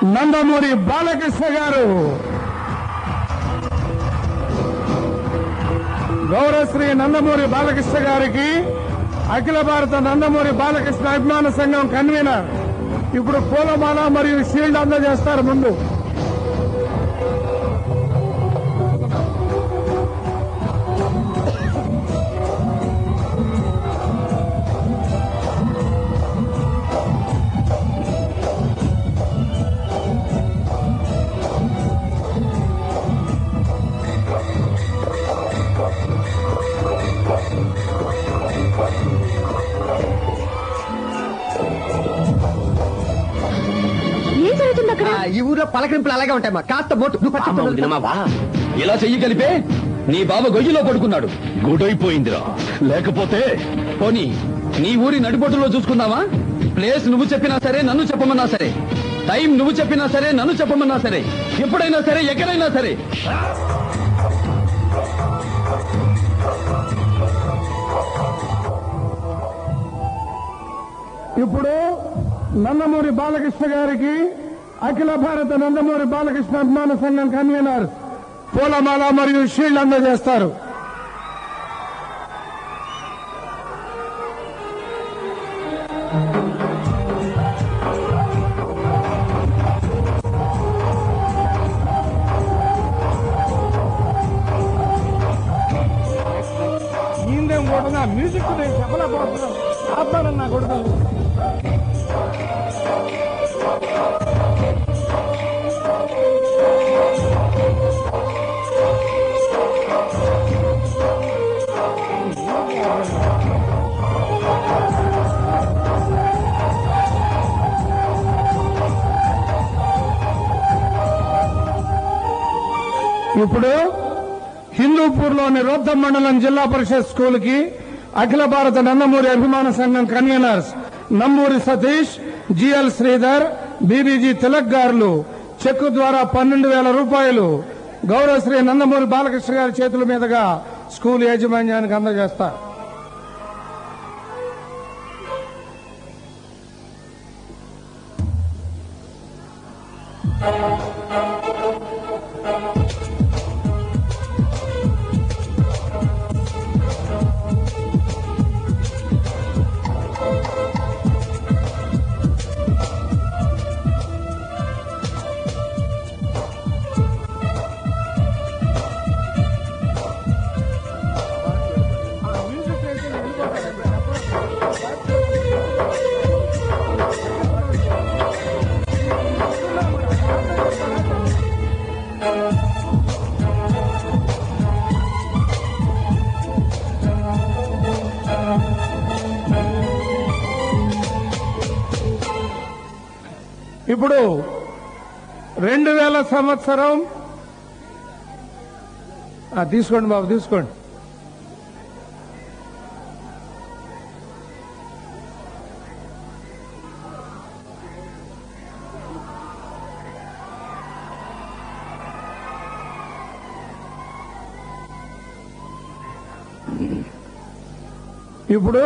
నందమూరి బాలకృష్ణ గారు, గౌరవశ్రీ నందమూరి బాలకృష్ణ గారికి అఖిల భారత నందమూరి బాలకృష్ణ అభిమాన సంఘం కన్వీనర్ ఇప్పుడు పూలమాల మరియు షీల్డ్ అందజేస్తారు. ముందు ఈ ఊర్లో పలకరింపులు అలాగే ఉంటాయమ్మా. కాస్త బోటు ఇలా చెయ్యి కలిపే నీ బావ గొయ్యిలో పడుకున్నాడు. గుడైపోయిందిరా. లేకపోతే పోనీ నీ ఊరి నడిబొట్టులో చూసుకుందామా? ప్లేస్ నువ్వు చెప్పినా సరే, నన్ను చెప్పమన్నా సరే, టైం నువ్వు చెప్పినా సరే, నన్ను చెప్పమన్నా సరే, ఎప్పుడైనా సరే, ఎక్కడైనా సరే. ఇప్పుడు నందమూరి బాలకృష్ణ గారికి అఖిల భారత నందమూరి బాలకృష్ణ అభిమాన సంఘం కన్వీనర్ పూలమాల మరియు షీల్డ్ అందజేస్తారు. ఈందేం కొడుతున్నా మ్యూజిక్ నేను చెప్పలేకపోతున్నాను. ఆపాలన్నా కొడుతాను. ఇప్పుడు హిందూపూర్లోని రోద్దం మండలం జిల్లా పరిషత్ స్కూల్ కి అఖిల భారత నందమూరి అభిమాన సంఘం conveners Namburi Satish, GL Sridhar, BBG Tilak గారులు చెక్కు ద్వారా 12,000 రూపాయలు గౌరవశ్రీ నందమూరి బాలకృష్ణ గారి చేతుల మీదుగా స్కూల్ యాజమాన్యానికి అందజేస్తారు. ఇప్పుడు 2000 సంవత్సరం తీసుకోండి బాబు, తీసుకోండి. ఇప్పుడు